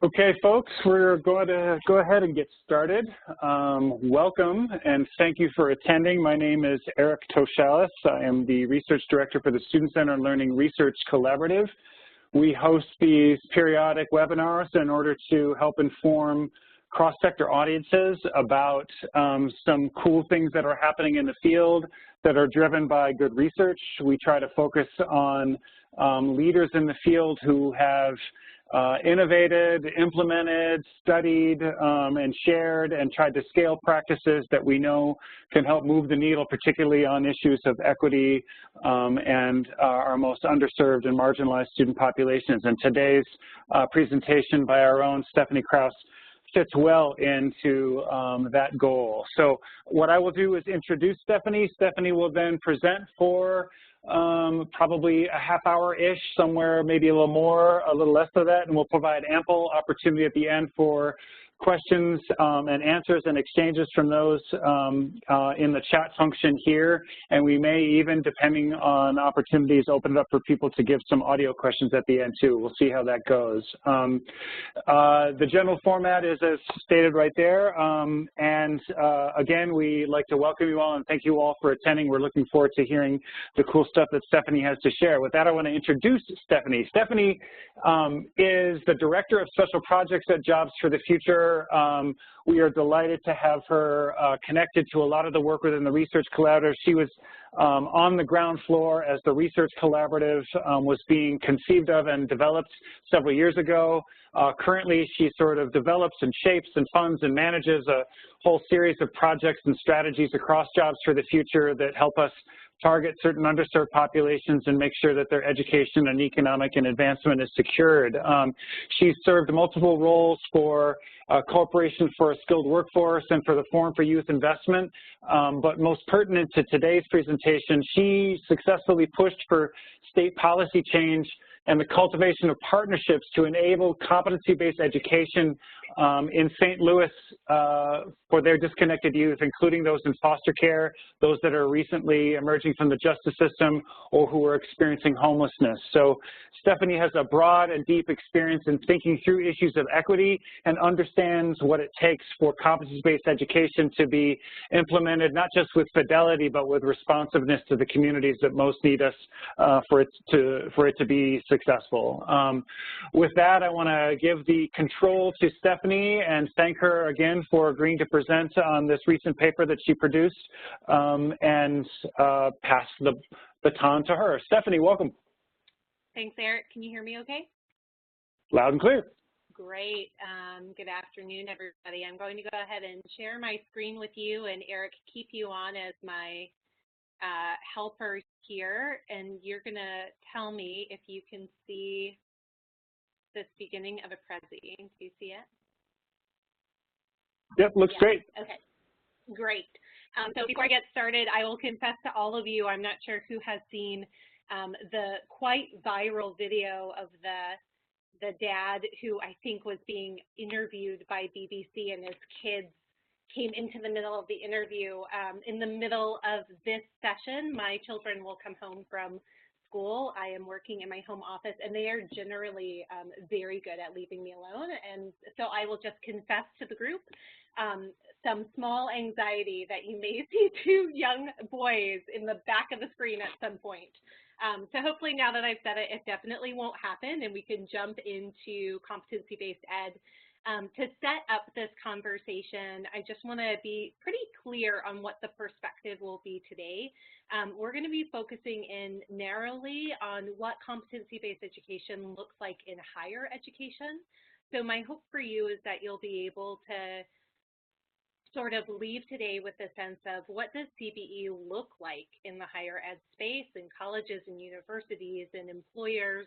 Okay, folks, we're going to go ahead and get started. Welcome and thank you for attending. My name is Eric Toshalis. I am the Research Director for the Student Centered Learning Research Collaborative. We host these periodic webinars in order to help inform cross-sector audiences about some cool things that are happening in the field that are driven by good research. We try to focus on leaders in the field who have innovated, implemented, studied, and shared and tried to scale practices that we know can help move the needle, particularly on issues of equity and our most underserved and marginalized student populations. And today's presentation by our own Stephanie Krauss fits well into that goal. So what I will do is introduce Stephanie. Stephanie will then present for probably a half hour-ish, somewhere maybe a little more, a little less of that, and we'll provide ample opportunity at the end for questions and answers and exchanges from those in the chat function here. And we may even, depending on opportunities, open it up for people to give some audio questions at the end too. We'll see how that goes. The general format is as stated right there. Again, we like to welcome you all and thank you all for attending. We're looking forward to hearing the cool stuff that Stephanie has to share. With that, I want to introduce Stephanie. Stephanie is the Director of Special Projects at Jobs for the Future. We are delighted to have her connected to a lot of the work within the research collaborative. She was on the ground floor as the research collaborative was being conceived of and developed several years ago. Currently, she sort of develops and shapes and funds and manages a whole series of projects and strategies across Jobs for the Future that help us target certain underserved populations and make sure that their education and economic and advancement is secured. She's served multiple roles for Corporation for a Skilled Workforce and for the Forum for Youth Investment, but most pertinent to today's presentation, she successfully pushed for state policy change and the cultivation of partnerships to enable competency-based education in St. Louis for their disconnected youth, including those in foster care, those that are recently emerging from the justice system, or who are experiencing homelessness. So Stephanie has a broad and deep experience in thinking through issues of equity and understands what it takes for competency-based education to be implemented, not just with fidelity, but with responsiveness to the communities that most need us for it to be successful. With that, I want to give the control to Stephanie and thank her again for agreeing to present on this recent paper that she produced and pass the baton to her. Stephanie, welcome. Thanks, Eric. Can you hear me okay? Loud and clear. Great. Good afternoon, everybody. I'm going to go ahead and share my screen with you, and Eric, keep you on as my helper here, and you're going to tell me if you can see this beginning of a prezi. Do you see it? Yep, looks great. Okay, great. So before I get started, I will confess to all of you, I'm not sure who has seen the quite viral video of the dad who I think was being interviewed by BBC, and his kids came into the middle of the interview. In the middle of this session, my children will come home from school. I am working in my home office, and they are generally very good at leaving me alone. And so I will just confess to the group some small anxiety that you may see two young boys in the back of the screen at some point. So hopefully now that I've said it, it definitely won't happen, and we can jump into competency-based ed. To set up this conversation, I just want to be pretty clear on what the perspective will be today. We're going to be focusing in narrowly on what competency-based education looks like in higher education. So my hope for you is that you'll be able to sort of leave today with a sense of what does CBE look like in the higher ed space, in colleges and universities and employers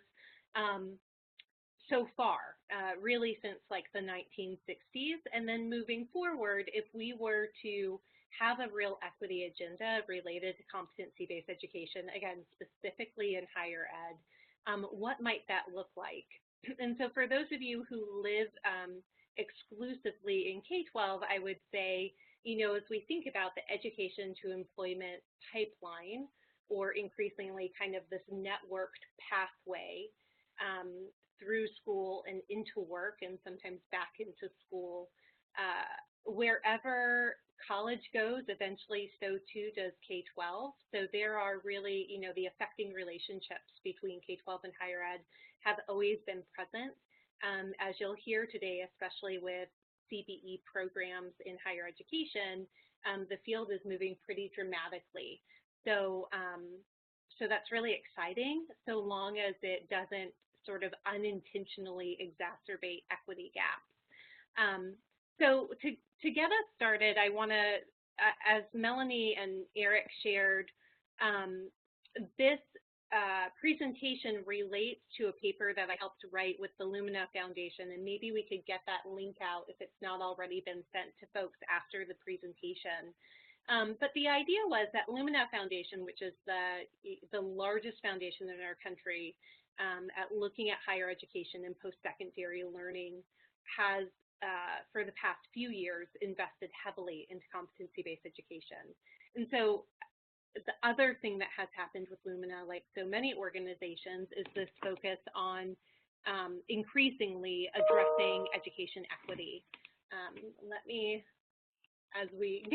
so far, really since like the 1960s. And then moving forward, if we were to have a real equity agenda related to competency-based education, again, specifically in higher ed, what might that look like? And so for those of you who live exclusively in K-12, I would say, you know, as we think about the education to employment pipeline, or increasingly kind of this networked pathway, through school and into work, and sometimes back into school. Wherever college goes, eventually so too does K-12. So there are really, the affecting relationships between K-12 and higher ed have always been present. As you'll hear today, especially with CBE programs in higher education, the field is moving pretty dramatically. So, so that's really exciting, so long as it doesn't sort of unintentionally exacerbate equity gaps. So to get us started, I want to, as Melanie and Eric shared, this presentation relates to a paper that I helped write with the Lumina Foundation, and maybe we could get that link out if it's not already been sent to folks after the presentation. But the idea was that Lumina Foundation, which is the largest foundation in our country at looking at higher education and post-secondary learning, has for the past few years invested heavily into competency-based education. And so the other thing that has happened with Lumina, like so many organizations, is this focus on increasingly addressing education equity. Let me, as we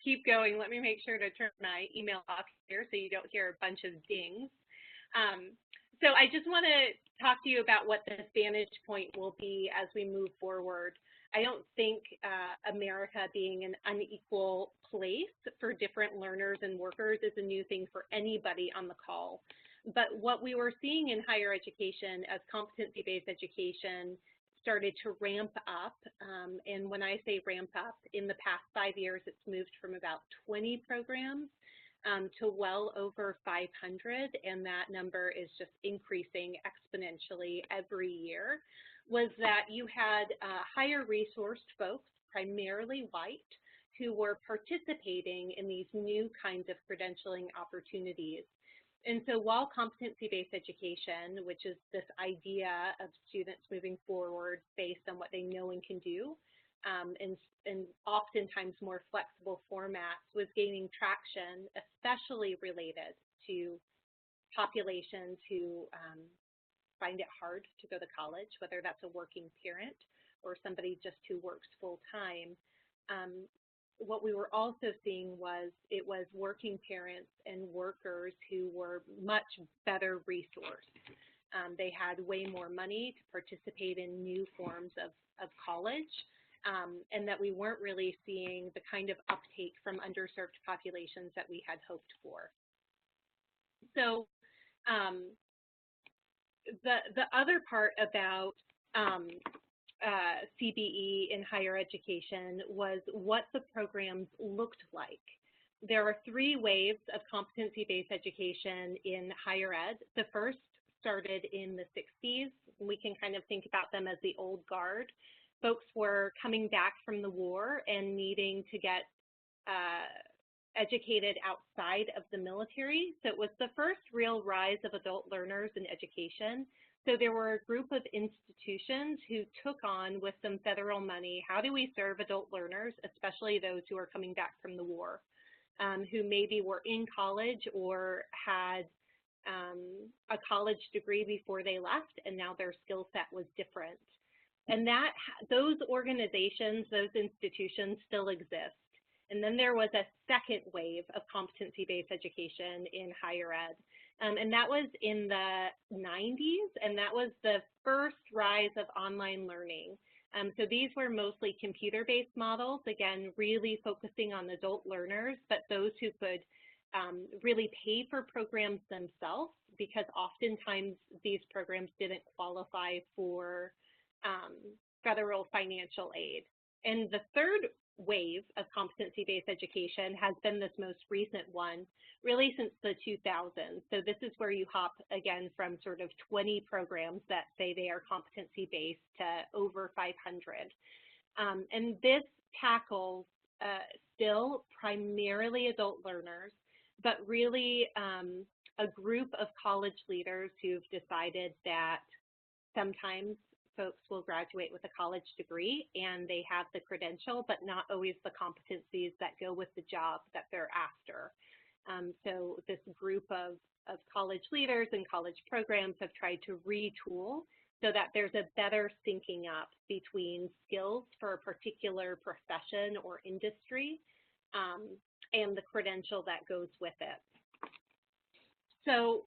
keep going, let me make sure to turn my email off here so you don't hear a bunch of dings. So I just want to talk to you about what this vantage point will be as we move forward. I don't think America being an unequal place for different learners and workers is a new thing for anybody on the call. But what we were seeing in higher education as competency-based education started to ramp up, and when I say ramp up, in the past 5 years, it's moved from about 20 programs to well over 500, and that number is just increasing exponentially every year, was that you had higher resourced folks, primarily white, who were participating in these new kinds of credentialing opportunities. And so while competency-based education, which is this idea of students moving forward based on what they know and can do, and oftentimes more flexible formats, was gaining traction, especially related to populations who find it hard to go to college, whether that's a working parent or somebody just who works full-time. What we were also seeing was it was working parents and workers who were much better resourced. They had way more money to participate in new forms of college, and that we weren't really seeing the kind of uptake from underserved populations that we had hoped for. So the other part about CBE in higher education was what the programs looked like. There are 3 waves of competency-based education in higher ed. The first started in the 60s. We can kind of think about them as the old guard. Folks were coming back from the war and needing to get educated outside of the military. So it was the first real rise of adult learners in education. So there were a group of institutions who took on, with some federal money, how do we serve adult learners, especially those who are coming back from the war, who maybe were in college or had a college degree before they left, and now their skill set was different. And those organizations, those institutions still exist. And then there was a second wave of competency-based education in higher ed. And that was in the 90s, and that was the first rise of online learning. So these were mostly computer-based models, again, really focusing on adult learners, but those who could really pay for programs themselves, because oftentimes these programs didn't qualify for federal financial aid. And the third wave of competency-based education has been this most recent one, really since the 2000s. So this is where you hop again from sort of 20 programs that say they are competency-based to over 500. And this tackles still primarily adult learners, but really a group of college leaders who've decided that sometimes folks will graduate with a college degree and they have the credential, but not always the competencies that go with the job that they're after. So this group of college leaders and college programs have tried to retool so that there's a better syncing up between skills for a particular profession or industry and the credential that goes with it. So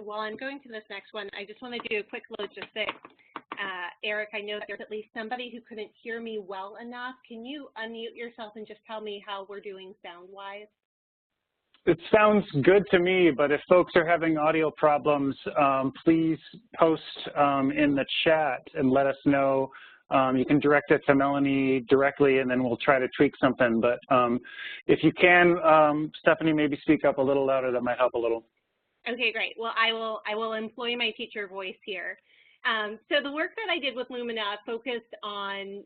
while I'm going to this next one, I just want to do a quick logistics. Eric, I know there's at least somebody who couldn't hear me well enough. Can you unmute yourself and just tell me how we're doing sound-wise? It sounds good to me, but if folks are having audio problems, please post in the chat and let us know. You can direct it to Melanie directly, and then we'll try to tweak something. But if you can, Stephanie, maybe speak up a little louder. That might help a little. Okay, great. Well, I will employ my teacher voice here. So the work that I did with Lumina focused on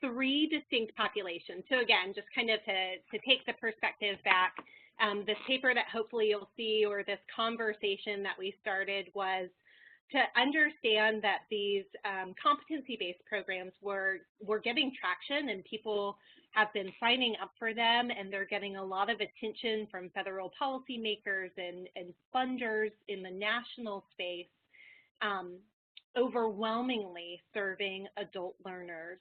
3 distinct populations. So again, just kind of to take the perspective back, this paper that hopefully you'll see, or this conversation that we started, was to understand that these competency-based programs were getting traction, and people have been signing up for them, and they're getting a lot of attention from federal policymakers and funders in the national space, overwhelmingly serving adult learners.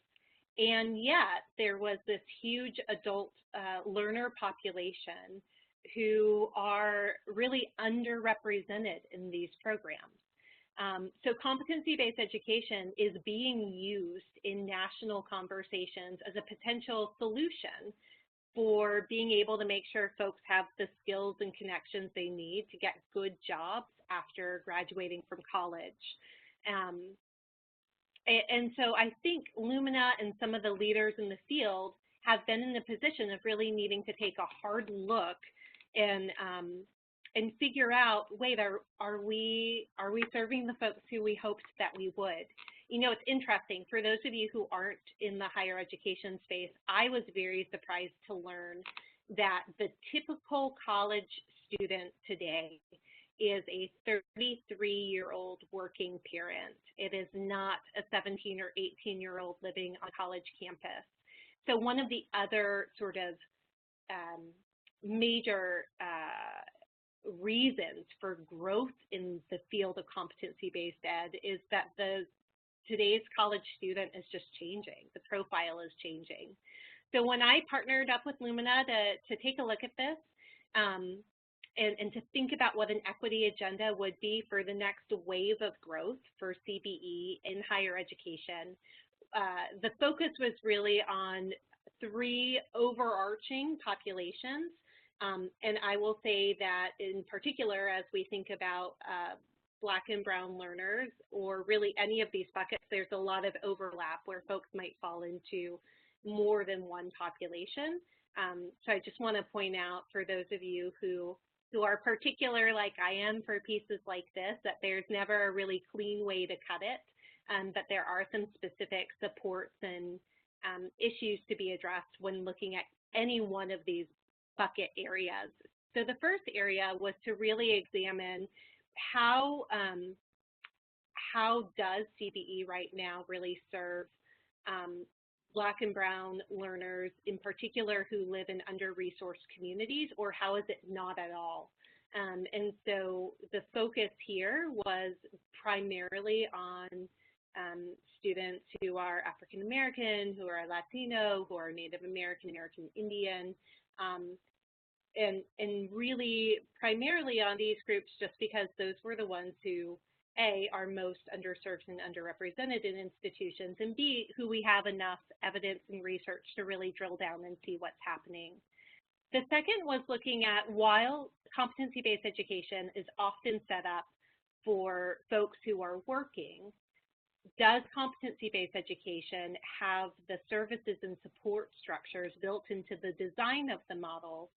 And yet there was this huge adult learner population who are really underrepresented in these programs. So competency-based education is being used in national conversations as a potential solution for being able to make sure folks have the skills and connections they need to get good jobs after graduating from college. And so I think Lumina and some of the leaders in the field have been in the position of really needing to take a hard look and figure out, wait, are we serving the folks who we hoped that we would? You know, it's interesting, for those of you who aren't in the higher education space, I was very surprised to learn that the typical college student today is a 33-year-old working parent. It is not a 17 or 18-year-old living on a college campus. So one of the other sort of major reasons for growth in the field of competency-based ed is that today's college student is just changing. The profile is changing. So when I partnered up with Lumina to take a look at this, and to think about what an equity agenda would be for the next wave of growth for CBE in higher education, the focus was really on 3 overarching populations. And I will say that in particular, as we think about Black and Brown learners, or really any of these buckets, there's a lot of overlap where folks might fall into more than one population. So I just want to point out, for those of you who are particular like I am for pieces like this, that there's never a really clean way to cut it, that there are some specific supports and issues to be addressed when looking at any one of these bucket areas. So the first area was to really examine how does CBE right now really serve Black and Brown learners, in particular, who live in under-resourced communities, or how is it not at all? And so the focus here was primarily on students who are African American, who are Latino, who are Native American, American Indian, and really primarily on these groups, just because those were the ones who, A, are most underserved and underrepresented in institutions, and B, who we have enough evidence and research to really drill down and see what's happening. The second was looking at, while competency-based education is often set up for folks who are working, does competency-based education have the services and support structures built into the design of the model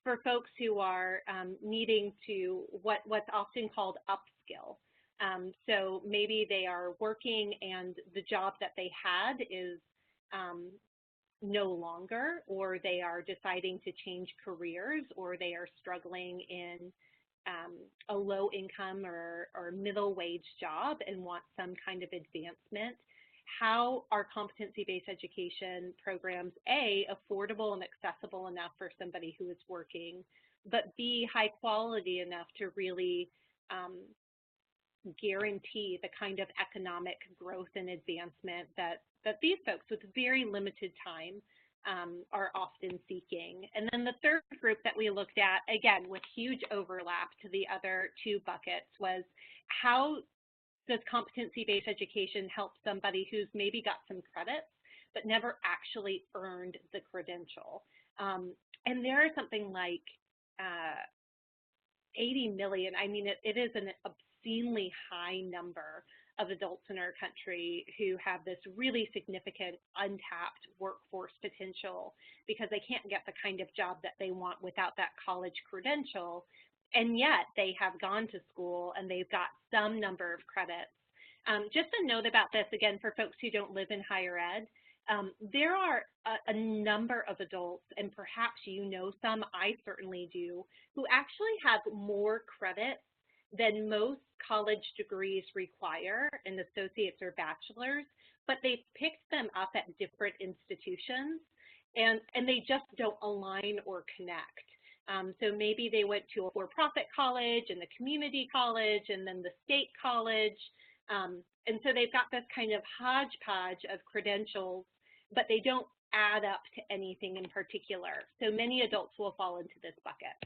for folks who are needing to what's often called upskill? So maybe they are working and the job that they had is no longer, or they are deciding to change careers, or they are struggling in a low income or middle wage job and want some kind of advancement. how are competency-based education programs, A, affordable and accessible enough for somebody who is working, but B, high quality enough to really guarantee the kind of economic growth and advancement that these folks with very limited time are often seeking. And then the third group that we looked at, again, with huge overlap to the other two buckets, was how does competency-based education help somebody who's maybe got some credits but never actually earned the credential? And there are something like 80 million, I mean, it is an obscenely high number of adults in our country who have this really significant untapped workforce potential because they can't get the kind of job that they want without that college credential, and yet they have gone to school and they've got some number of credits. Just a note about this, again, for folks who don't live in higher ed, there are a number of adults, and perhaps you know some, I certainly do, who actually have more credits than most college degrees require in associates or bachelors, but they've picked them up at different institutions, and they just don't align or connect. So maybe they went to a for-profit college and the community college and then the state college, and so they've got this kind of hodgepodge of credentials, but they don't add up to anything in particular. So many adults will fall into this bucket.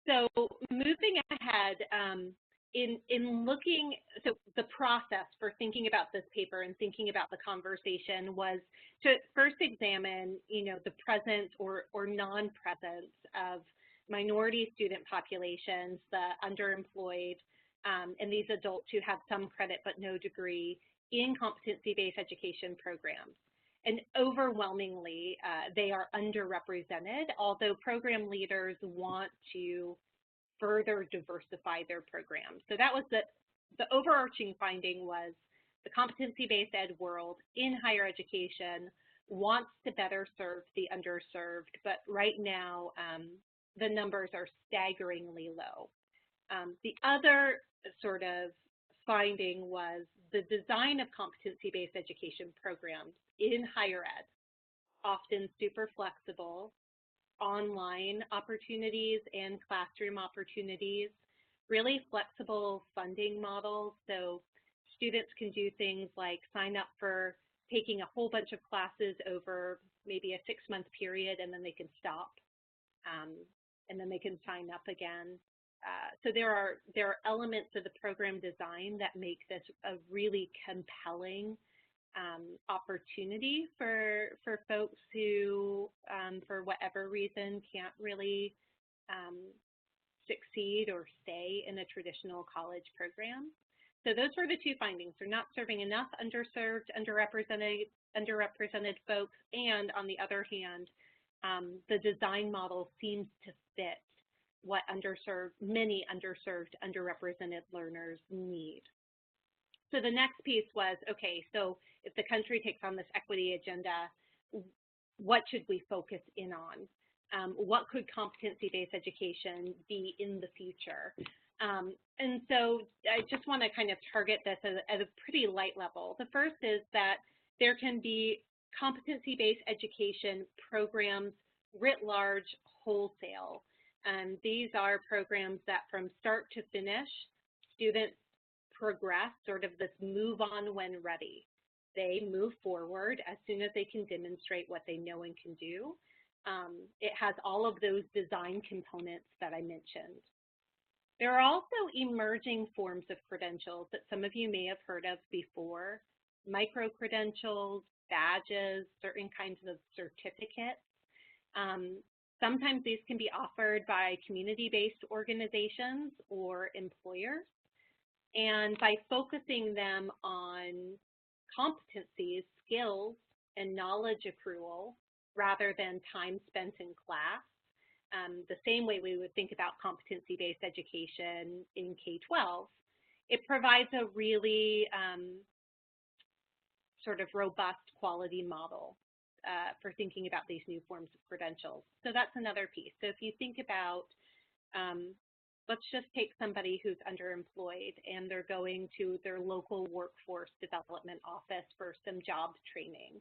So moving ahead, in looking, so the process for thinking about this paper and thinking about the conversation was to first examine, the presence or non-presence of minority student populations, the underemployed, and these adults who have some credit but no degree in competency-based education programs. And overwhelmingly, they are underrepresented, although program leaders want to further diversify their programs. So that was the overarching finding was the competency-based ed world in higher education wants to better serve the underserved, but right now the numbers are staggeringly low. The other sort of finding was the design of competency-based education programs in higher ed, often super flexible, online opportunities and classroom opportunities, really flexible funding models. So students can do things like sign up for taking a whole bunch of classes over maybe a 6-month period, and then they can stop, and then they can sign up again. So there are elements of the program design that make this a really compelling opportunity for folks who, for whatever reason, can't really succeed or stay in a traditional college program. So those were the two findings. They're not serving enough underserved, underrepresented folks, and on the other hand, the design model seems to fit what many underserved, underrepresented learners need. So the next piece was, okay, so if the country takes on this equity agenda, what should we focus in on? What could competency-based education be in the future? And so I just want to kind of target this at a pretty light level. The first is that there can be competency-based education programs writ large, wholesale. These are programs that from start to finish, students progress, sort of this move on when ready. They move forward as soon as they can demonstrate what they know and can do. It has all of those design components that I mentioned. There are also emerging forms of credentials that some of you may have heard of before, micro-credentials, badges, certain kinds of certificates. Sometimes these can be offered by community-based organizations or employers. And by focusing them on competencies, skills, and knowledge accrual, rather than time spent in class, the same way we would think about competency-based education in K-12, it provides a really sort of robust quality model for thinking about these new forms of credentials. So that's another piece. So if you think about let's just take somebody who's underemployed and they're going to their local workforce development office for some job training.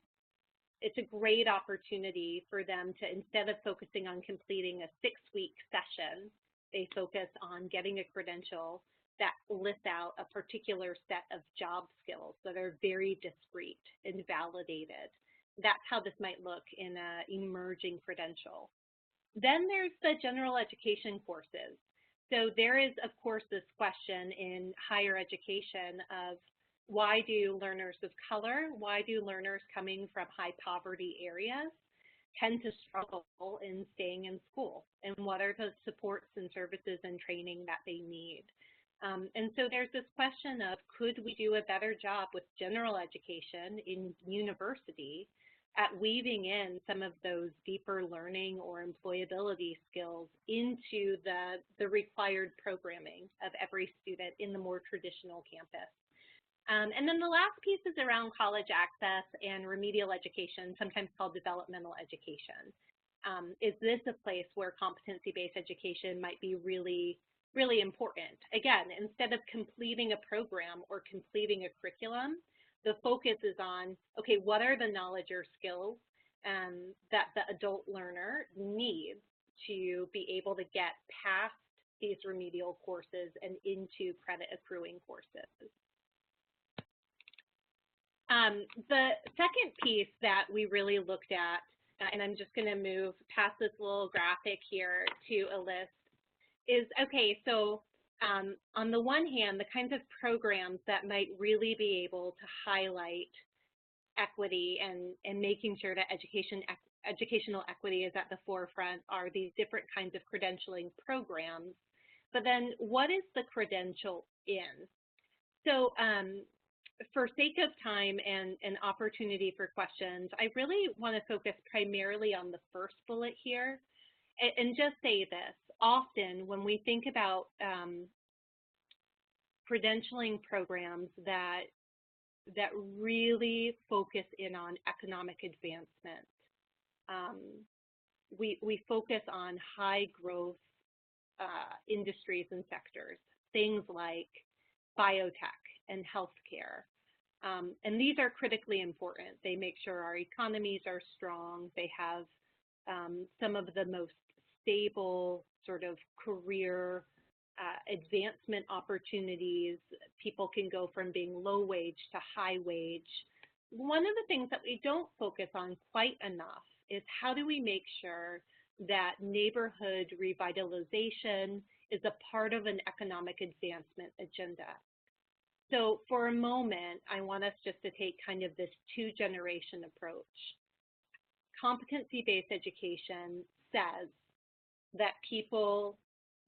It's a great opportunity for them to, instead of focusing on completing a 6-week session, they focus on getting a credential that lists out a particular set of job skills that are very discrete and validated. That's how this might look in an emerging credential. Then there's the general education courses. So there is, of course, this question in higher education of why do learners of color, why do learners coming from high poverty areas tend to struggle in staying in school? And what are the supports and services and training that they need? And so there's this question of, could we do a better job with general education in university at weaving in some of those deeper learning or employability skills into the required programming of every student in the more traditional campus? And then the last piece is around college access and remedial education, sometimes called developmental education. Is this a place where competency-based education might be really important? Again, instead of completing a program or completing a curriculum, the focus is on, okay, what are the knowledge or skills that the adult learner needs to be able to get past these remedial courses and into credit accruing courses? The second piece that we really looked at, and I'm just going to move past this little graphic here to a list, is, okay, so on the one hand, the kinds of programs that might really be able to highlight equity and making sure that educational equity is at the forefront are these different kinds of credentialing programs. But then what is the credential in? So for sake of time and opportunity for questions, I really want to focus primarily on the first bullet here and just say this. Often when we think about credentialing programs that really focus in on economic advancement, we focus on high growth industries and sectors, things like biotech and healthcare. And these are critically important. They make sure our economies are strong. They have some of the most stable sort of career advancement opportunities. People can go from being low wage to high wage. One of the things that we don't focus on quite enough is how do we make sure that neighborhood revitalization is a part of an economic advancement agenda. So for a moment, I want us just to take kind of this two-generation approach. Competency-based education says that people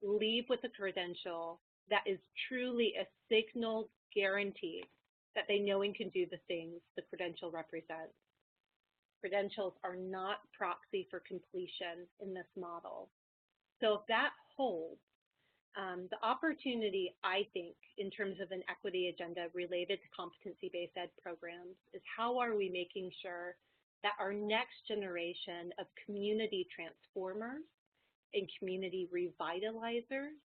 leave with a credential that is truly a signaled guarantee that they know and can do the things the credential represents. Credentials are not proxy for completion in this model. So if that holds, the opportunity, I think, in terms of an equity agenda related to competency-based ed programs is how are we making sure that our next generation of community transformers and community revitalizers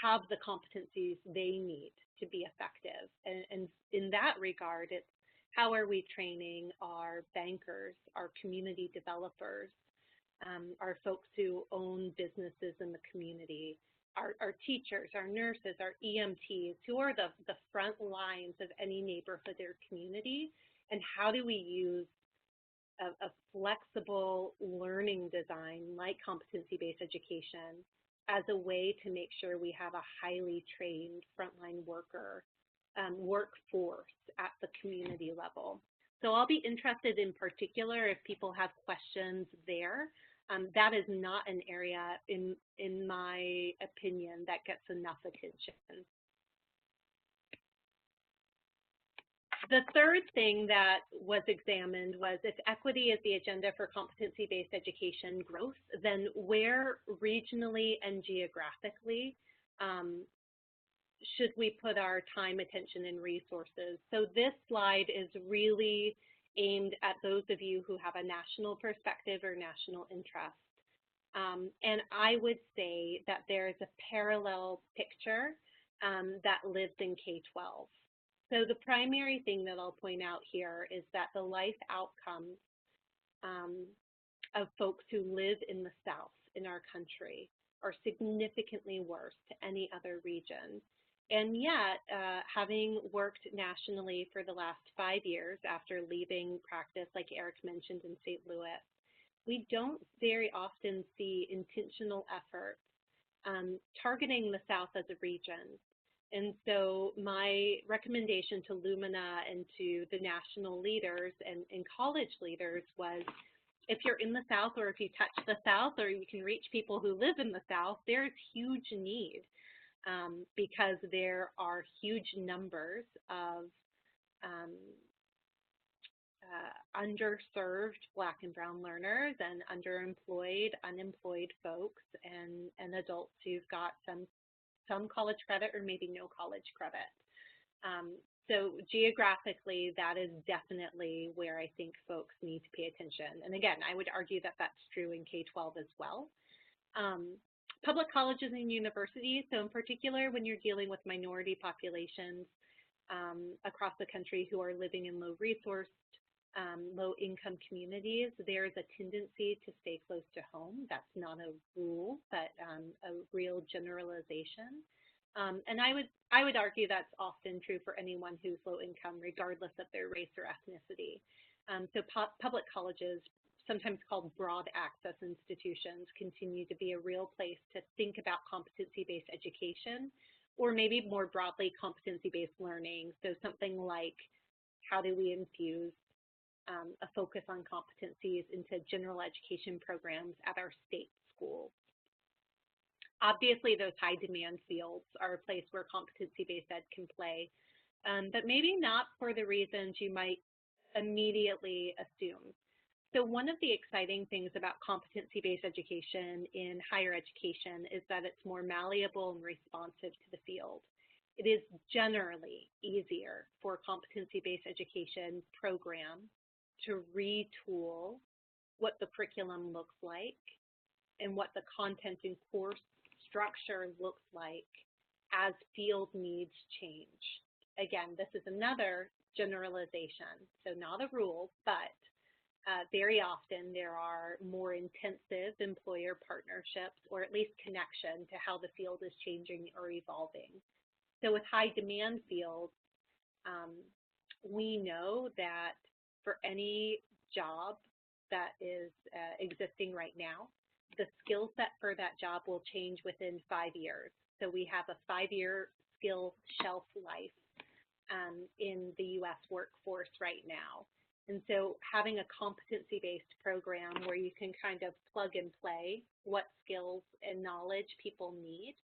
have the competencies they need to be effective. And in that regard, it's how are we training our bankers, our community developers, our folks who own businesses in the community, our teachers, our nurses, our EMTs, who are the front lines of any neighborhood or community, and how do we use a flexible learning design like competency-based education as a way to make sure we have a highly trained frontline workforce at the community level. So I'll be interested in particular if people have questions there. That is not an area, in my opinion, that gets enough attention. The third thing that was examined was if equity is the agenda for competency-based education growth, then where regionally and geographically should we put our time, attention, and resources? So this slide is really aimed at those of you who have a national perspective or national interest. And I would say that there is a parallel picture that lives in K-12. So the primary thing that I'll point out here is that the life outcomes of folks who live in the South in our country are significantly worse to any other region. And yet, having worked nationally for the last 5 years after leaving practice, like Eric mentioned, in St. Louis, we don't very often see intentional efforts targeting the South as a region. And so my recommendation to Lumina and to the national leaders and college leaders was, if you're in the South, or if you touch the South, or you can reach people who live in the South, there's huge need because there are huge numbers of underserved Black and Brown learners and underemployed, unemployed folks and adults who've got some college credit or maybe no college credit. So geographically, that is definitely where I think folks need to pay attention. And again, I would argue that that's true in K-12 as well. Public colleges and universities, so in particular when you're dealing with minority populations across the country who are living in low-resourced, low-income communities, there's a tendency to stay close to home. That's not a rule, but a real generalization. And I would argue that's often true for anyone who's low income, regardless of their race or ethnicity. So public colleges, sometimes called broad access institutions, continue to be a real place to think about competency-based education, or maybe more broadly, competency-based learning. So something like, how do we infuse a focus on competencies into general education programs at our state schools? Obviously, those high demand fields are a place where competency-based ed can play, but maybe not for the reasons you might immediately assume. So one of the exciting things about competency-based education in higher education is that it's more malleable and responsive to the field. It is generally easier for competency-based education program to retool what the curriculum looks like and what the content and course structure looks like as field needs change. Again, this is another generalization, so not a rule, but very often there are more intensive employer partnerships, or at least connection to how the field is changing or evolving. So with high demand fields, we know that for any job that is existing right now, the skill set for that job will change within 5 years. So we have a 5-year skill shelf life in the U.S. workforce right now. And so having a competency-based program where you can kind of plug and play what skills and knowledge people need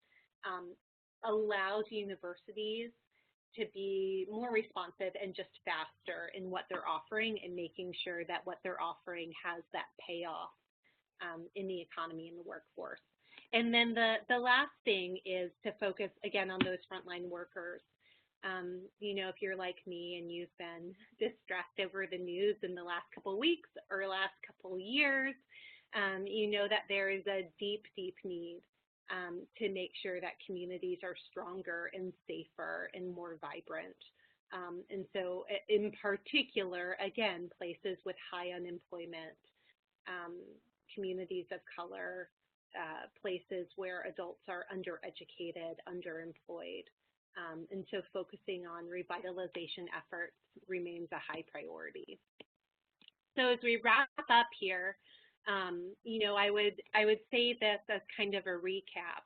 allows universities to be more responsive and just faster in what they're offering, and making sure that what they're offering has that payoff in the economy and the workforce. And then the last thing is to focus, again, on those frontline workers. You know, if you're like me and you've been distressed over the news in the last couple of weeks or last couple of years, you know that there is a deep, deep need to make sure that communities are stronger and safer and more vibrant. And so in particular, again, places with high unemployment, communities of color, places where adults are undereducated, underemployed. And so focusing on revitalization efforts remains a high priority. So as we wrap up here, you know, I would say this as kind of a recap.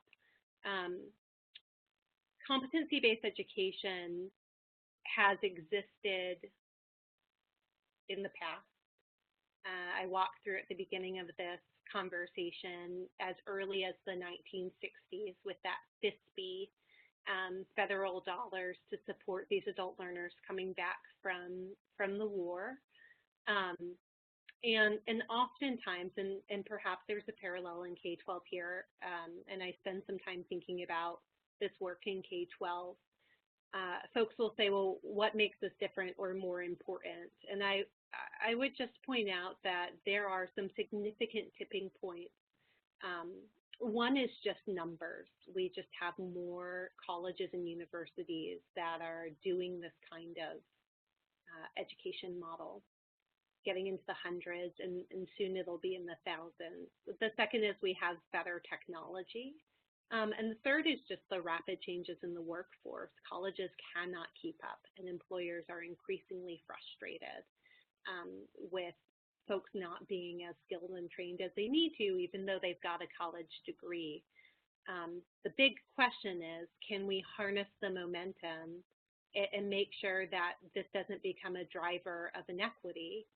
Competency-based education has existed in the past. I walked through at the beginning of this conversation as early as the 1960s with that FISBE, federal dollars to support these adult learners coming back from the war. And oftentimes, and perhaps there's a parallel in K-12 here, and I spend some time thinking about this work in K-12, folks will say, well, what makes this different or more important? And I would just point out that there are some significant tipping points One is just numbers. We just have more colleges and universities that are doing this kind of education model, getting into the hundreds, and soon it'll be in the thousands. The second is we have better technology. And the third is just the rapid changes in the workforce. Colleges cannot keep up, and employers are increasingly frustrated with folks not being as skilled and trained as they need to, even though they've got a college degree. The big question is, can we harness the momentum and make sure that this doesn't become a driver of inequity,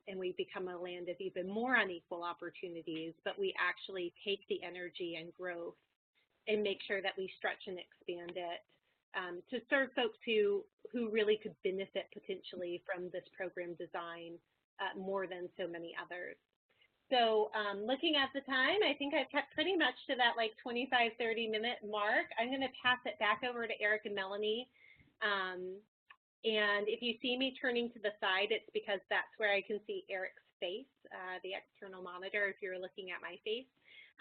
and we become a land of even more unequal opportunities, but we actually take the energy and growth and make sure that we stretch and expand it to serve folks who really could benefit potentially from this program design more than so many others. So looking at the time, I think I've kept pretty much to that like 25, 30-minute mark. I'm going to pass it back over to Eric and Melanie. And if you see me turning to the side, it's because that's where I can see Eric's face, the external monitor, if you're looking at my face.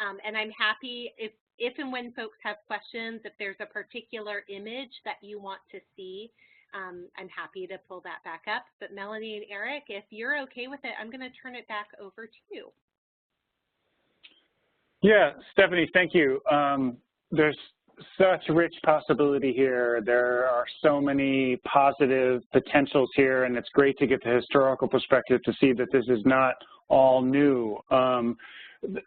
And I'm happy if and when folks have questions, if there's a particular image that you want to see, I'm happy to pull that back up. But Melanie and Eric, if you're okay with it, I'm going to turn it back over to you. Yeah, Stephanie, thank you. There's such rich possibility here. There are so many positive potentials here, and it's great to get the historical perspective to see that this is not all new.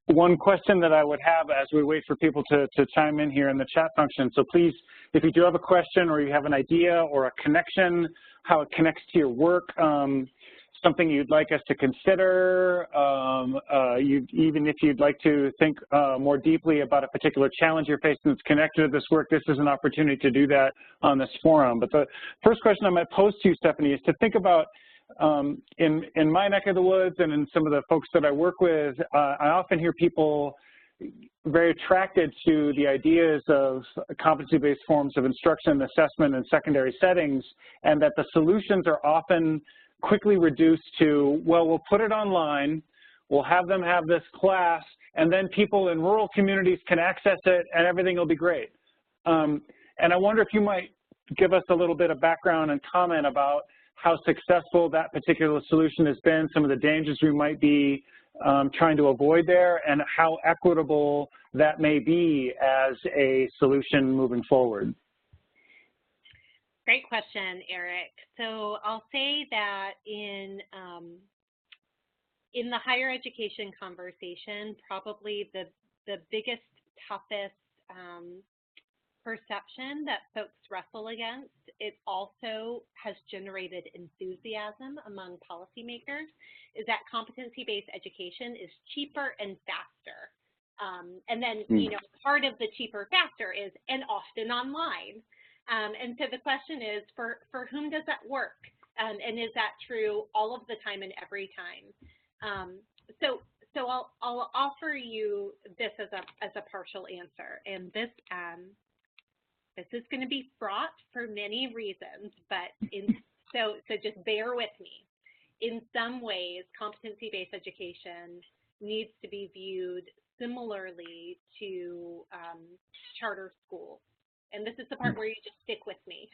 One question that I would have as we wait for people to chime in here in the chat function, so please, if you do have a question or you have an idea or a connection, how it connects to your work, something you'd like us to consider, even if you'd like to think more deeply about a particular challenge you're facing that's connected to this work, this is an opportunity to do that on this forum. But the first question I might pose to you, Stephanie, is to think about in my neck of the woods and in some of the folks that I work with, I often hear people very attracted to the ideas of competency-based forms of instruction and assessment in secondary settings, and that the solutions are often quickly reduced to, well, we'll put it online, we'll have them have this class, and then people in rural communities can access it and everything will be great. And I wonder if you might give us a little bit of background and comment about how successful that particular solution has been, some of the dangers we might be trying to avoid there, and how equitable that may be as a solution moving forward. Great question, Eric. So I'll say that in the higher education conversation, probably the biggest, toughest perception that folks wrestle against, it also has generated enthusiasm among policymakers, is that competency-based education is cheaper and faster. And then, you know, part of the cheaper, faster is, and often online. And so the question is, for whom does that work? And is that true all of the time and every time? So I'll offer you this as a partial answer. And this is going to be fraught for many reasons, but so just bear with me. In some ways, competency-based education needs to be viewed similarly to charter schools. And this is the part where you just stick with me.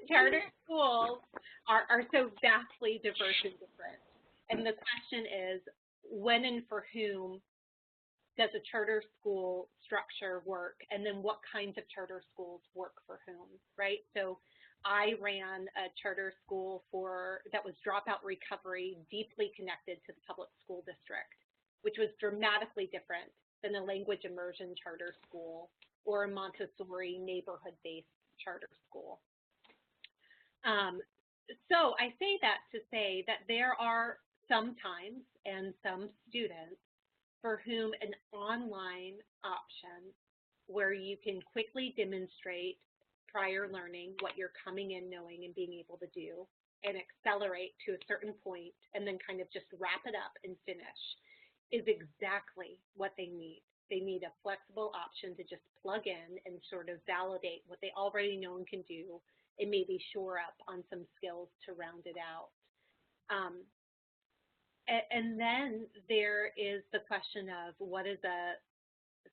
Charter schools are so vastly diverse and different. And the question is, when and for whom does a charter school structure work? And then what kinds of charter schools work for whom, right? So I ran a charter school that was dropout recovery, deeply connected to the public school district, which was dramatically different than a language immersion charter school or a Montessori neighborhood-based charter school. So I say that to say that there are some times and some students for whom an online option where you can quickly demonstrate prior learning, what you're coming in knowing and being able to do, and accelerate to a certain point, and then kind of just wrap it up and finish, is exactly what they need. They need a flexible option to just plug in and sort of validate what they already know and can do, and maybe shore up on some skills to round it out. And then there is the question of what is a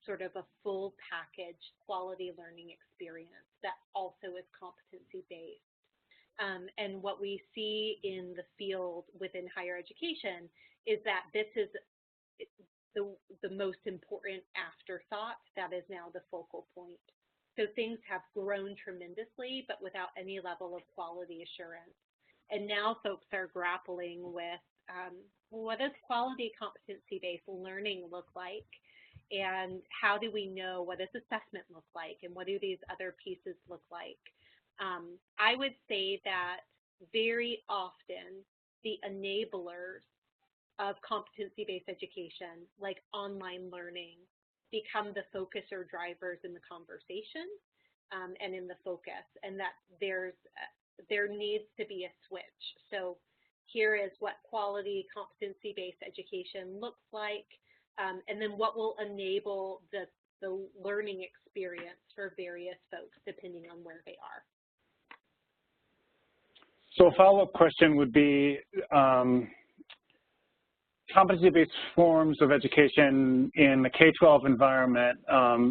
sort of a full package quality learning experience that also is competency-based. And what we see in the field within higher education is that this is the most important afterthought that is now the focal point. So things have grown tremendously, but without any level of quality assurance. And now folks are grappling with what does quality competency-based learning look like? And how do we know what does assessment look like? And what do these other pieces look like? I would say that very often the enablers of competency-based education, like online learning, become the focus or drivers in the conversation and in the focus, and that there needs to be a switch. So here is what quality competency-based education looks like, and then what will enable the learning experience for various folks depending on where they are. So a follow-up question would be, competency-based forms of education in the K-12 environment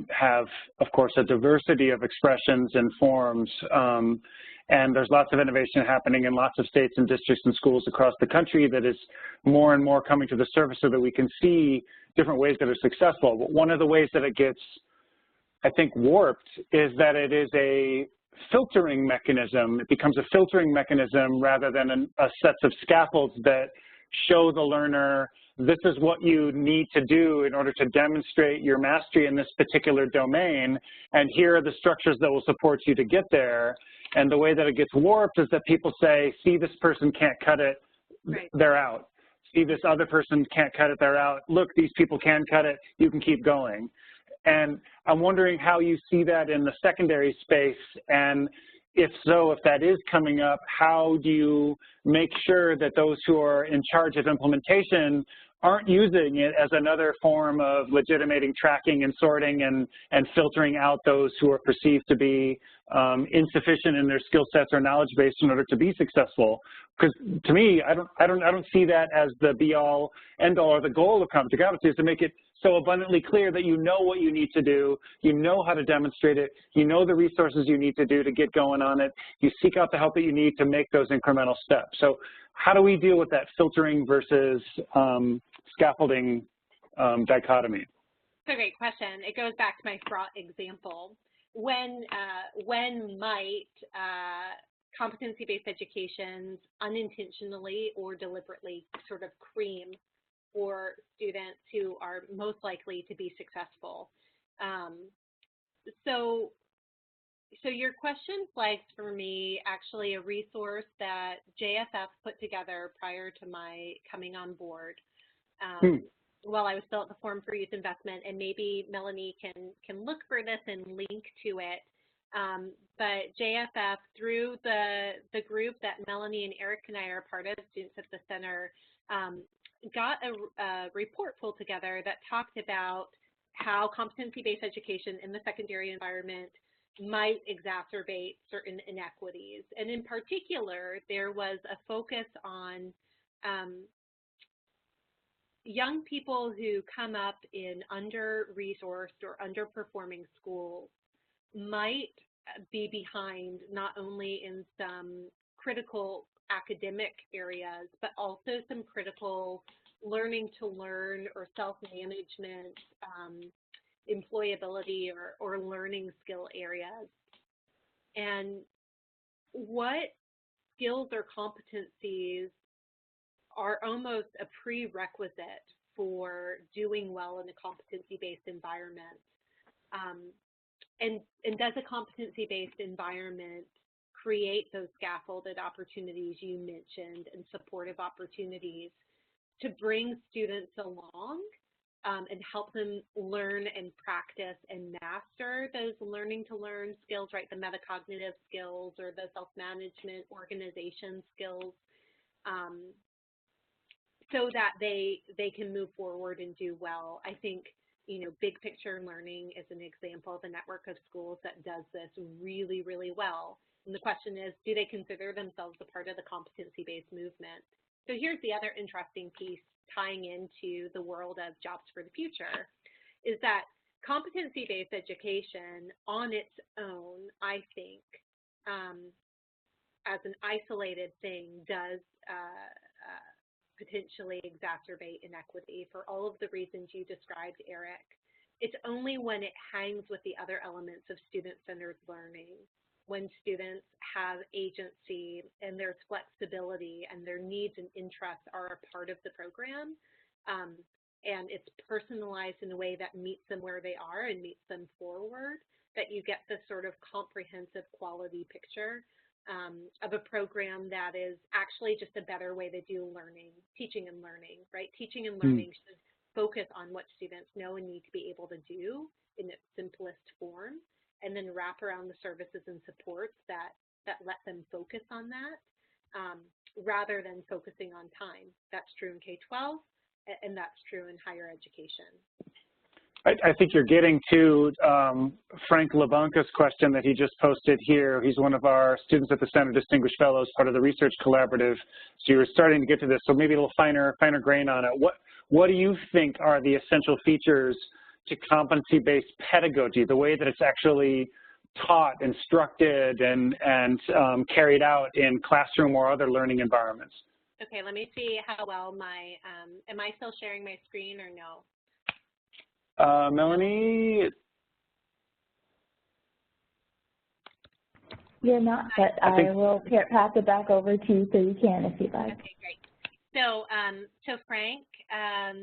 have, of course, a diversity of expressions and forms, and there's lots of innovation happening in lots of states and districts and schools across the country that is more and more coming to the surface so that we can see different ways that are successful. But one of the ways that it gets, I think, warped is that it is a filtering mechanism. It becomes a filtering mechanism rather than a set of scaffolds that show the learner this is what you need to do in order to demonstrate your mastery in this particular domain, and here are the structures that will support you to get there. And the way that it gets warped is that people say, see, this person can't cut it, right, they're out. See, this other person can't cut it, they're out. Look, these people can cut it, you can keep going. And I'm wondering how you see that in the secondary space, and if so, if that is coming up, how do you make sure that those who are in charge of implementation aren't using it as another form of legitimating tracking and sorting and filtering out those who are perceived to be insufficient in their skill sets or knowledge base in order to be successful? Because to me, I don't see that as the be-all, end-all, or the goal of competency is to make it so abundantly clear that you know what you need to do, you know how to demonstrate it, you know the resources you need to do to get going on it, you seek out the help that you need to make those incremental steps. So how do we deal with that filtering versus scaffolding dichotomy? That's a great question. It goes back to my fraught example. When might competency-based education unintentionally or deliberately sort of cream for students who are most likely to be successful? So your question flags for me actually a resource that JFF put together prior to my coming on board while I was still at the Forum for Youth Investment, and maybe Melanie can look for this and link to it. But JFF, through the group that Melanie and Eric and I are part of, Students at the Center, got a report pulled together that talked about how competency-based education in the secondary environment might exacerbate certain inequities. And in particular, there was a focus on young people who come up in under-resourced or underperforming schools might be behind not only in some critical academic areas, but also some critical learning to learn or self-management, employability or learning skill areas. And what skills or competencies are almost a prerequisite for doing well in a competency-based environment? And does a competency-based environment create those scaffolded opportunities you mentioned and supportive opportunities to bring students along and help them learn and practice and master those learning to learn skills, right? The metacognitive skills or the self-management organization skills, so that they can move forward and do well. I think, you know, Big Picture Learning is an example of a network of schools that does this really, really well. And the question is, do they consider themselves a part of the competency-based movement? So here's the other interesting piece tying into the world of jobs for the future, is that competency-based education on its own, I think, as an isolated thing, does potentially exacerbate inequity for all of the reasons you described, Eric. It's only when it hangs with the other elements of student-centered learning, when students have agency and there's flexibility and their needs and interests are a part of the program, and it's personalized in a way that meets them where they are and meets them forward, that you get this sort of comprehensive quality picture of a program that is actually just a better way to do learning, teaching and learning, right? Teaching and learning should focus on what students know and need to be able to do in its simplest form, and then wrap around the services and supports that let them focus on that, rather than focusing on time. That's true in K-12, and that's true in higher education. I think you're getting to Frank LeBanca's question that he just posted here. He's one of our students at the Center Distinguished Fellows, part of the Research Collaborative. So you were starting to get to this, so maybe a little finer grain on it. What do you think are the essential features to competency-based pedagogy, the way that it's actually taught, instructed, and carried out in classroom or other learning environments? Okay, let me see how well my, am I still sharing my screen or no? Melanie? You're not, but I will pass it back over to you so you can if you'd like. Okay, great. So, Frank, I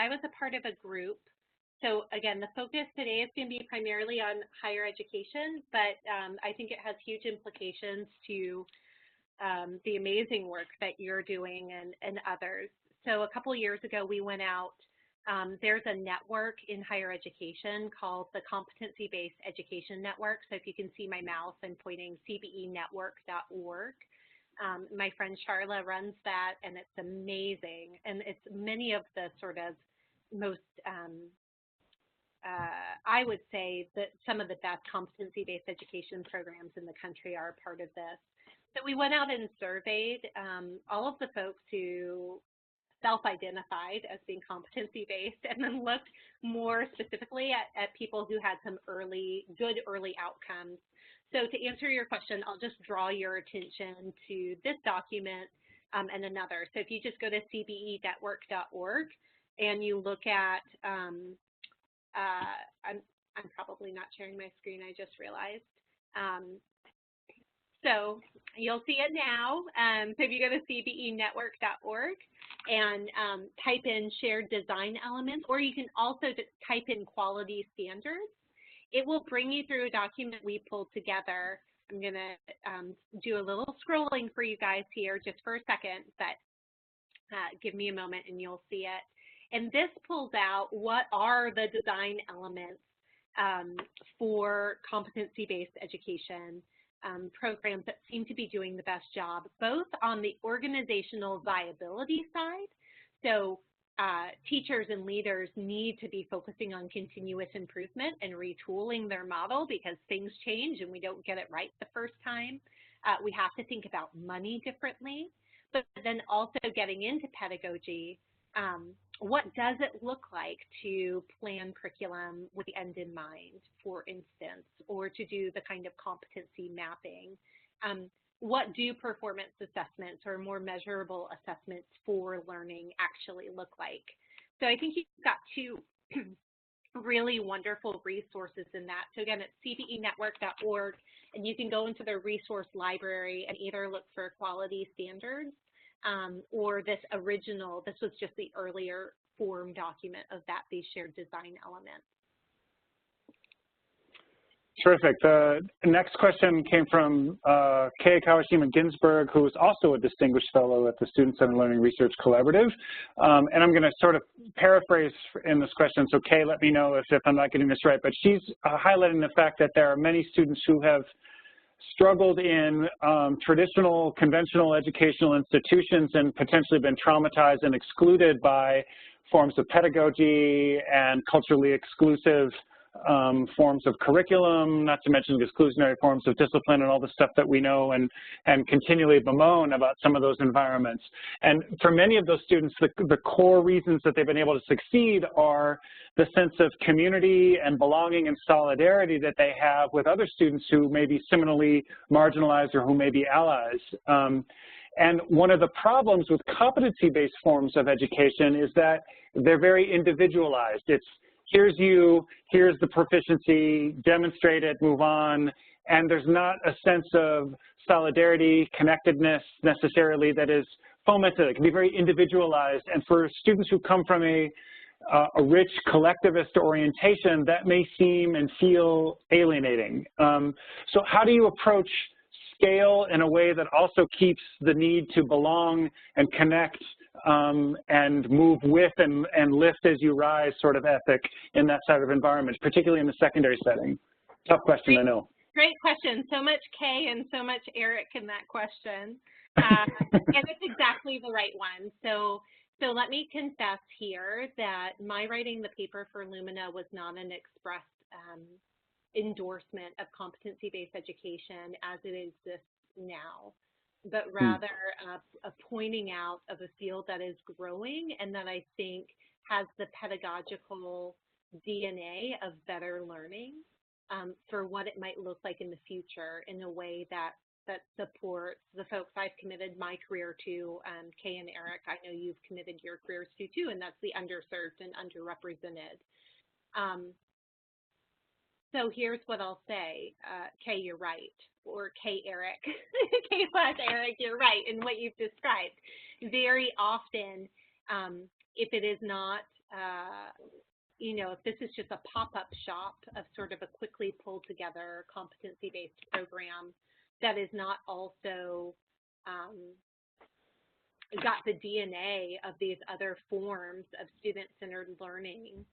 was a part of a group. So again, the focus today is going to be primarily on higher education, but I think it has huge implications to the amazing work that you're doing and others. So a couple of years ago, we went out. There's a network in higher education called the Competency-Based Education Network. So if you can see my mouse, I'm pointing cbenetwork.org. My friend Charla runs that, and it's amazing. And it's many of the sort of most, I would say that some of the best competency-based education programs in the country are a part of this. So we went out and surveyed all of the folks who self-identified as being competency-based, and then looked more specifically at people who had some good early outcomes. So to answer your question, I'll just draw your attention to this document and another. So if you just go to cbenetwork.org and you look at, I'm probably not sharing my screen, I just realized. So you'll see it now. So if you go to cbenetwork.org and type in shared design elements, or you can also just type in quality standards, it will bring you through a document we pulled together. I'm going to do a little scrolling for you guys here just for a second, but give me a moment and you'll see it. And this pulls out what are the design elements for competency-based education programs that seem to be doing the best job, both on the organizational viability side. So teachers and leaders need to be focusing on continuous improvement and retooling their model because things change and we don't get it right the first time. We have to think about money differently, but then also getting into pedagogy, what does it look like to plan curriculum with the end in mind, for instance, or to do the kind of competency mapping? What do performance assessments or more measurable assessments for learning actually look like? So I think you've got two really wonderful resources in that. So again, it's cbenetwork.org, and you can go into the resource library and either look for quality standards or this original, this was just the earlier form document of these shared design elements. Terrific. The next question came from Kay Kawashima-Ginsburg, who is also a distinguished fellow at the Student-Centered Learning Research Collaborative. And I'm going to sort of paraphrase in this question, so Kay, let me know if I'm not getting this right, but she's highlighting the fact that there are many students who have struggled in traditional, conventional educational institutions and potentially been traumatized and excluded by forms of pedagogy and culturally exclusive forms of curriculum, not to mention exclusionary forms of discipline and all the stuff that we know and continually bemoan about some of those environments. And for many of those students, the core reasons that they've been able to succeed are the sense of community and belonging and solidarity that they have with other students who may be similarly marginalized or who may be allies. And one of the problems with competency-based forms of education is that they're very individualized. It's here's you, here's the proficiency, demonstrate it, move on, and there's not a sense of solidarity, connectedness necessarily that is fomented. It can be very individualized, and for students who come from a rich collectivist orientation, that may seem and feel alienating. So how do you approach scale in a way that also keeps the need to belong and connect and move with and lift as you rise sort of ethic in that sort of environment, particularly in the secondary setting? Tough question, I know. Great question. So much Kay and so much Eric in that question. And it's exactly the right one. So let me confess here that my writing the paper for Lumina was not an express endorsement of competency-based education as it exists now, but rather a pointing out of a field that is growing and that I think has the pedagogical DNA of better learning for what it might look like in the future in a way that supports the folks I've committed my career to. Kay and Eric, I know you've committed your careers to too, and that's the underserved and underrepresented. So here's what I'll say. Kay, you're right. Or Kay, Eric. Kay/Eric, you're right in what you've described. Very often, if it is not, if this is just a pop-up shop of sort of a quickly pulled together competency-based program that is not also got the DNA of these other forms of student-centered learning,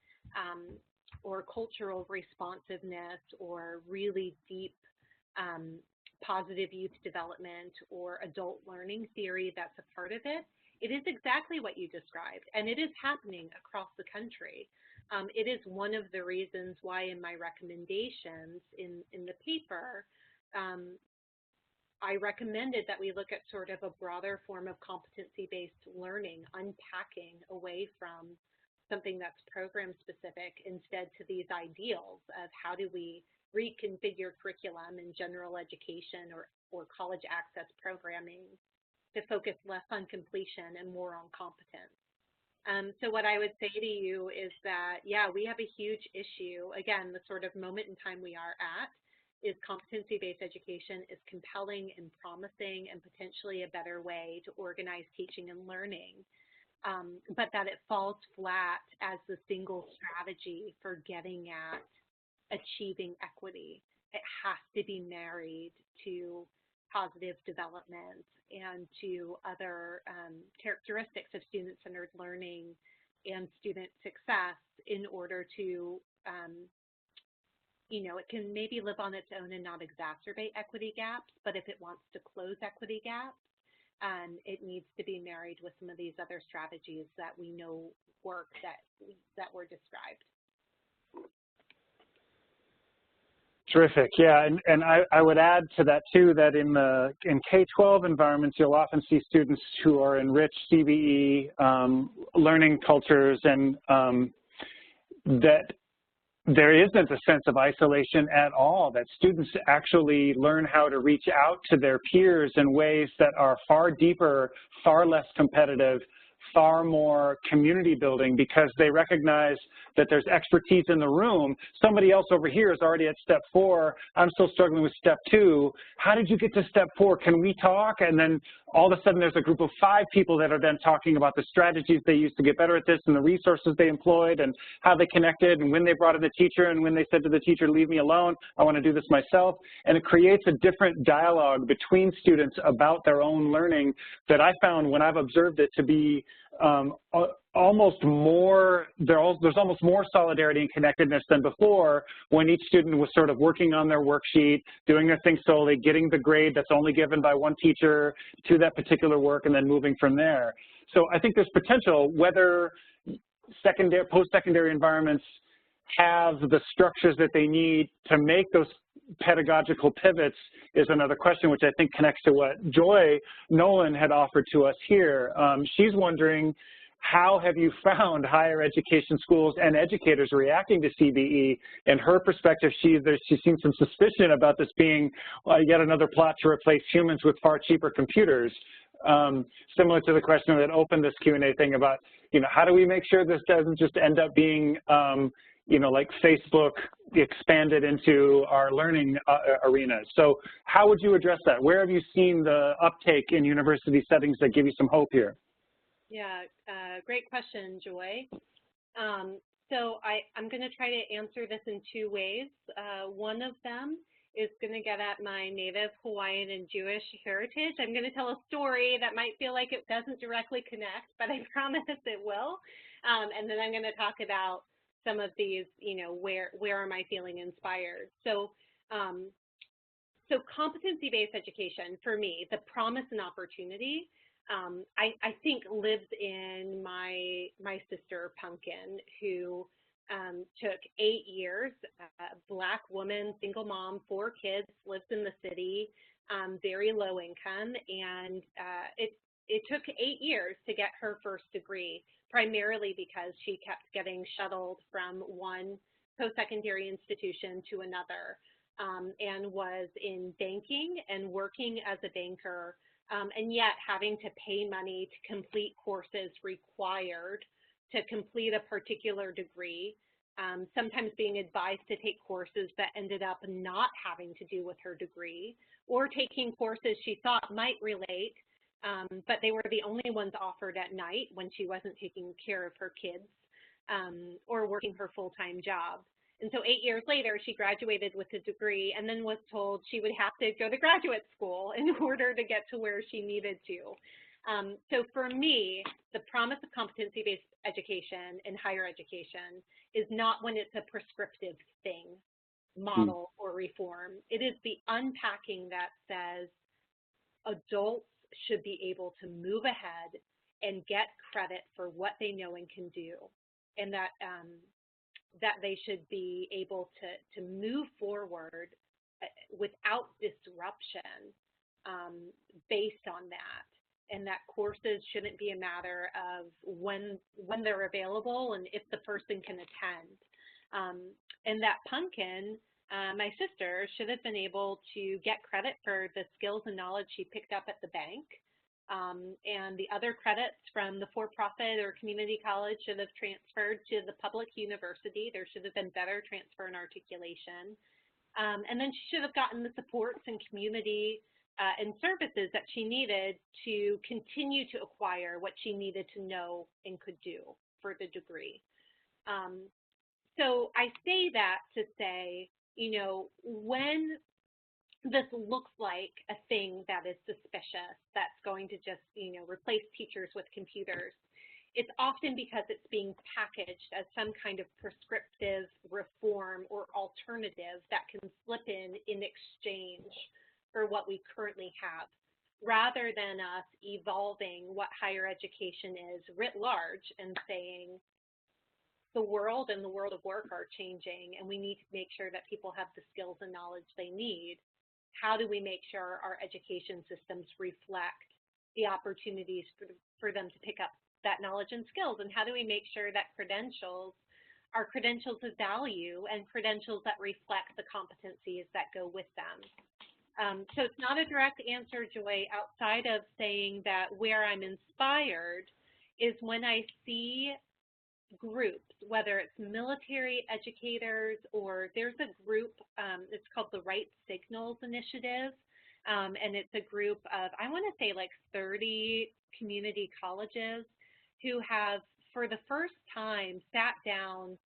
or cultural responsiveness, or really deep positive youth development or adult learning theory that's a part of it, it is exactly what you described, and it is happening across the country. It is one of the reasons why in my recommendations in the paper, I recommended that we look at sort of a broader form of competency-based learning, unpacking away from something that's program specific instead to these ideals of how do we reconfigure curriculum in general education or college access programming to focus less on completion and more on competence. So what I would say to you is that, yeah, we have a huge issue. Again, the sort of moment in time we are at is competency-based education is compelling and promising and potentially a better way to organize teaching and learning. But that it falls flat as the single strategy for getting at achieving equity. It has to be married to positive development and to other characteristics of student-centered learning and student success in order to, it can maybe live on its own and not exacerbate equity gaps, but if it wants to close equity gaps, it needs to be married with some of these other strategies that we know work that were described. Terrific, yeah, and I would add to that too that in K-12 environments, you'll often see students who are in rich CBE learning cultures, and that there isn't a sense of isolation at all, that students actually learn how to reach out to their peers in ways that are far deeper, far less competitive, far more community building, because they recognize that there's expertise in the room. Somebody else over here is already at step 4. I'm still struggling with step 2. How did you get to step 4? Can we talk? And then all of a sudden there's a group of 5 people that are then talking about the strategies they used to get better at this and the resources they employed and how they connected and when they brought in the teacher and when they said to the teacher, leave me alone, I want to do this myself. And it creates a different dialogue between students about their own learning that I found when I've observed it to be there's almost more solidarity and connectedness than before, when each student was sort of working on their worksheet, doing their thing solely, getting the grade that's only given by one teacher to that particular work, and then moving from there. So I think there's potential, whether post-secondary environments have the structures that they need to make those pedagogical pivots is another question, which I think connects to what Joy Nolan had offered to us here. She's wondering, how have you found higher education schools and educators reacting to CBE? In her perspective, she's seen some suspicion about this being yet another plot to replace humans with far cheaper computers. Similar to the question that opened this Q&A thing about, how do we make sure this doesn't just end up being, like Facebook expanded into our learning arenas. So how would you address that? Where have you seen the uptake in university settings that give you some hope here? Yeah, great question, Joy. So I'm going to try to answer this in two ways. One of them is going to get at my Native Hawaiian and Jewish heritage. I'm going to tell a story that might feel like it doesn't directly connect, but I promise it will. And then I'm going to talk about some of these, where am I feeling inspired? So, so competency-based education, for me, the promise and opportunity, I think lives in my sister Pumpkin, who took 8 years, Black woman, single mom, 4 kids, lives in the city, very low income, and it took 8 years to get her first degree, primarily because she kept getting shuttled from one post-secondary institution to another, and was in banking and working as a banker, and yet having to pay money to complete courses required to complete a particular degree, sometimes being advised to take courses that ended up not having to do with her degree, or taking courses she thought might relate, but they were the only ones offered at night when she wasn't taking care of her kids, or working her full-time job. And so 8 years later, she graduated with a degree and then was told she would have to go to graduate school in order to get to where she needed to. So for me, the promise of competency-based education in higher education is not when it's a prescriptive thing, model, or reform. It is the unpacking that says adults should be able to move ahead and get credit for what they know and can do, and that that they should be able to move forward without disruption based on that, and that courses shouldn't be a matter of when they're available and if the person can attend. And that Pumpkin, my sister, should have been able to get credit for the skills and knowledge she picked up at the bank, and the other credits from the for-profit or community college should have transferred to the public university. There should have been better transfer and articulation. And then she should have gotten the supports and community and services that she needed to continue to acquire what she needed to know and could do for the degree. So I say that to say, when this looks like a thing that is suspicious, that's going to just, replace teachers with computers, it's often because it's being packaged as some kind of prescriptive reform or alternative that can slip in exchange for what we currently have, rather than us evolving what higher education is writ large and saying the world and the world of work are changing, and we need to make sure that people have the skills and knowledge they need. How do we make sure our education systems reflect the opportunities for them to pick up that knowledge and skills? And how do we make sure that credentials are credentials of value and credentials that reflect the competencies that go with them? So it's not a direct answer, Joy, outside of saying that where I'm inspired is when I see groups, whether it's military educators or there's a group, it's called the Right Signals Initiative, and it's a group of, I want to say like 30 community colleges who have, for the first time, sat down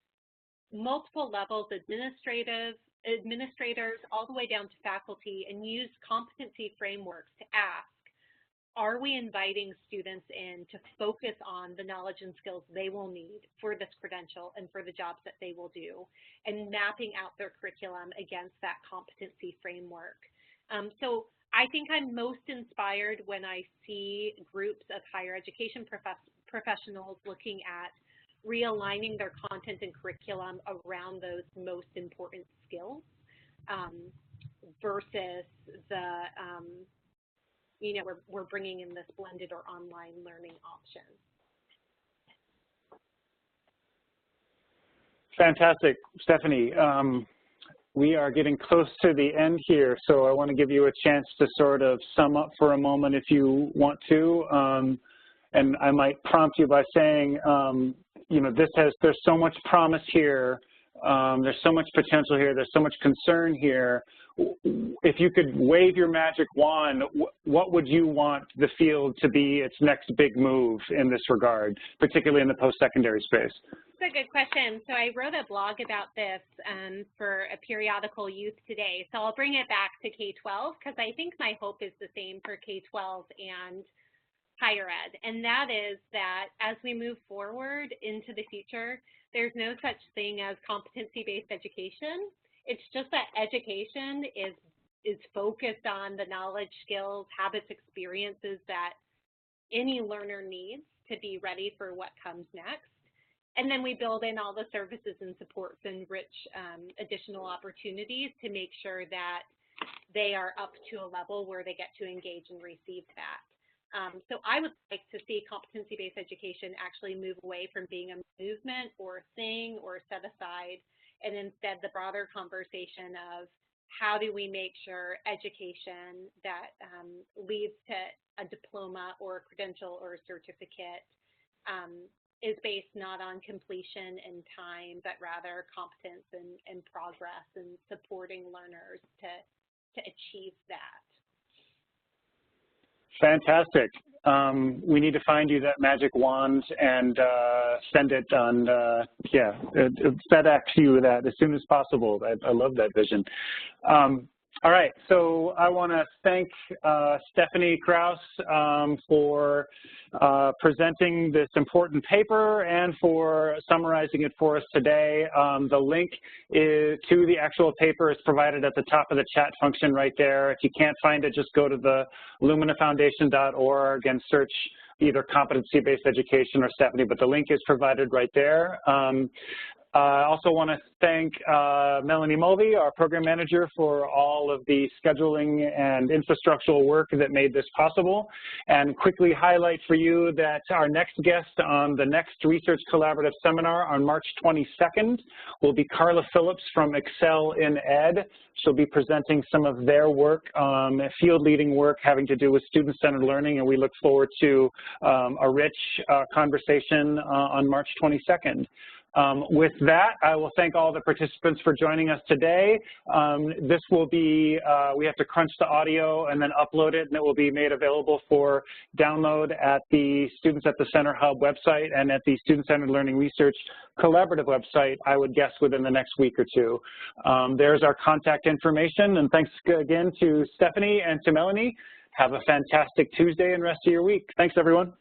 multiple levels, administrators all the way down to faculty, and used competency frameworks to ask, are we inviting students in to focus on the knowledge and skills they will need for this credential and for the jobs that they will do, and mapping out their curriculum against that competency framework? So I think I'm most inspired when I see groups of higher education professionals looking at realigning their content and curriculum around those most important skills versus the, you know, we're bringing in this blended or online learning option. Fantastic, Stephanie. We are getting close to the end here, so I want to give you a chance to sort of sum up for a moment if you want to. And I might prompt you by saying, you know, there's so much promise here. There's so much potential here. There's so much concern here. If you could wave your magic wand, what would you want the field to be its next big move in this regard, particularly in the post-secondary space? That's a good question. So I wrote a blog about this for a periodical Youth Today. So I'll bring it back to K-12 because I think my hope is the same for K-12 and higher ed. And that is that as we move forward into the future, there's no such thing as competency-based education. It's just that education is focused on the knowledge, skills, habits, experiences that any learner needs to be ready for what comes next. And then we build in all the services and supports and rich additional opportunities to make sure that they are up to a level where they get to engage and receive that. So I would like to see competency-based education actually move away from being a movement or a thing or set aside, and instead the broader conversation of how do we make sure education that leads to a diploma or a credential or a certificate is based not on completion and time, but rather competence and progress and supporting learners to achieve that. Fantastic. We need to find you that magic wand and send it on, FedEx you that as soon as possible. I love that vision. All right, so I want to thank Stephanie Krauss for presenting this important paper and for summarizing it for us today. The link to the actual paper is provided at the top of the chat function right there. If you can't find it, just go to the luminafoundation.org and search either competency-based education or Stephanie, but the link is provided right there. I also want to thank Melanie Mulvey, our program manager, for all of the scheduling and infrastructural work that made this possible, and quickly highlight for you that our next guest on the next Research Collaborative Seminar on March 22nd will be Carla Phillips from Excel in Ed. She'll be presenting some of their work, field-leading work having to do with student-centered learning, and we look forward to a rich conversation on March 22nd. With that, I will thank all the participants for joining us today. This will be, we have to crunch the audio and then upload it, and it will be made available for download at the Students at the Center Hub website and at the Student-Centered Learning Research Collaborative website, I would guess within the next week or two. There's our contact information, and thanks again to Stephanie and to Melanie. Have a fantastic Tuesday and rest of your week. Thanks, everyone.